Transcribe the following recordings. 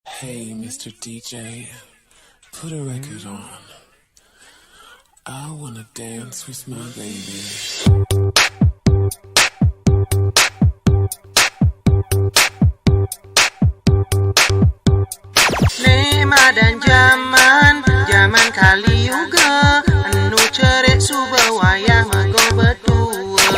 Hey, Mr. DJ, put a record on. I wanna dance with my baby. Nema dan zaman kali juga anu cerik suba wayah mago betua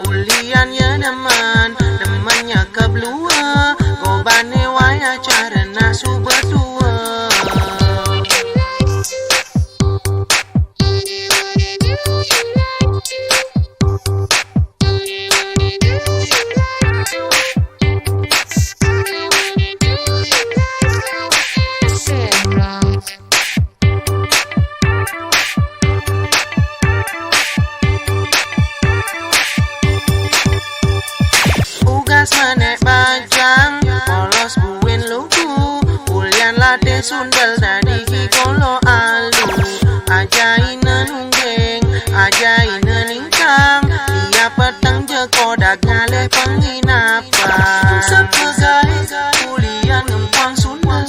ulian ya demannya keblua gobane wayah carana suba tua. Menek bajang, polos buin lugu, ulian lade sundel dari kolo alu. Ajaina nunggeng, ajaina ningkang, dia petang jeko dagaleh penginapan. Sebagai ulian ngempang sundel,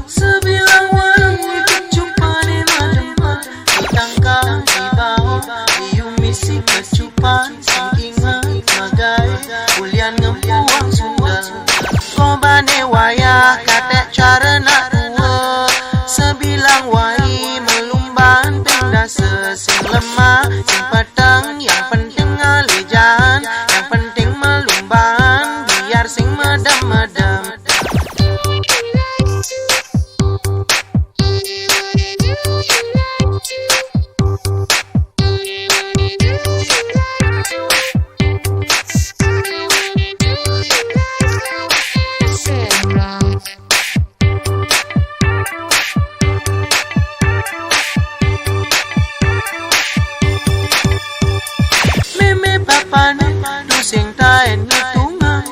sebilang wangi kecupan di madempa, ditangkap di bawah, diumisi kecupan, ingat magai ulian ngempang sundel. Kobane wayah katek cara nak tua, sebilang wai melumban pindah sesing lemah, sing petang yang penting ngalijan, yang penting melumban biar sing medem-medem. Pane du sing taen hitungan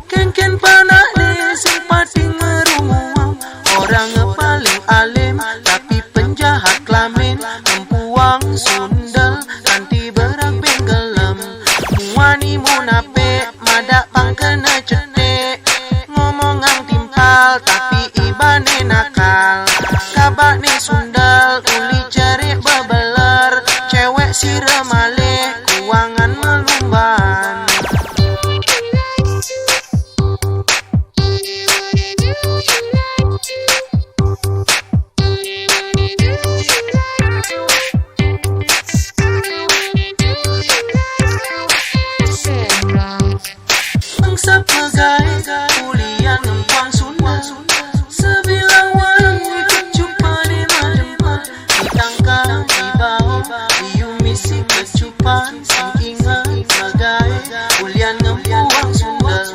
ken panak ni sing pating ngerumuang orang paling alim tapi penjahat kelamin empuang sundel kanti berak benggelem muani munape madak pang kena cetek ngomongang timpal tapi ibane nakal kabak ni sundel uli cerik bebeler cewek si remaleh kuangan melumban. Bangsa pegai ulian ngempang sundel, sebilang wangi kecupan di madempa, ditangkap di bawah, diumisi kecupan, sing ingat magai ulian ngempang sundel.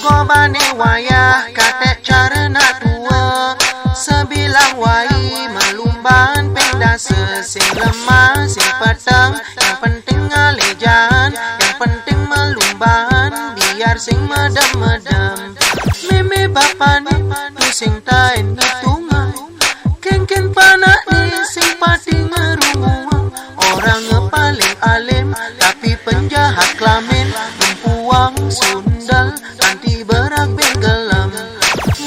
Gobane wayah katek cara nak tua, sebilang wai melumban pindah sesing lemah, sing petang yang penting ngalejan, yang penting melumban biar sing medem-medem. Meme bapane tu sing taen hitungan ken panak ni sing pating ngerumuang orang paling alim tapi penjahat kelamin mempuang sundel kanti berak benggelem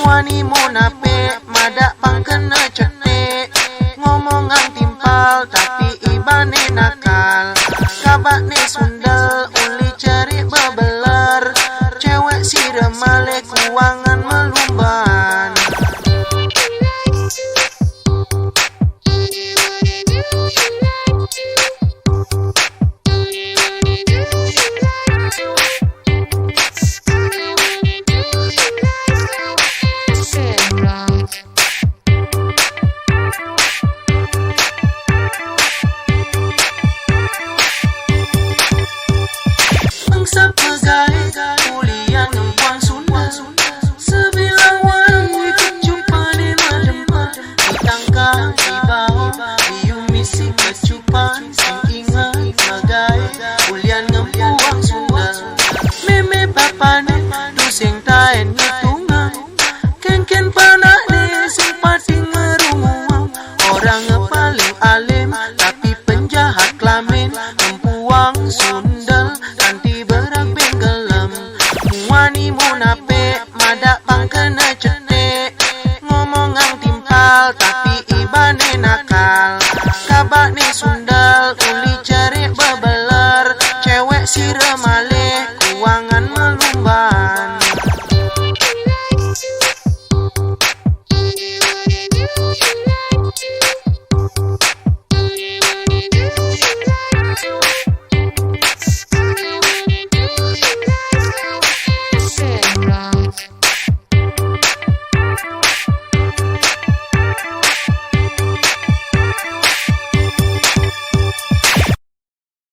muani munape madak pang kena cetek ngomongan timpal tapi ibane nakal kabak ni sundel uli cerik bebeler cewek si remale kuangan melumban. Wrong. si remaja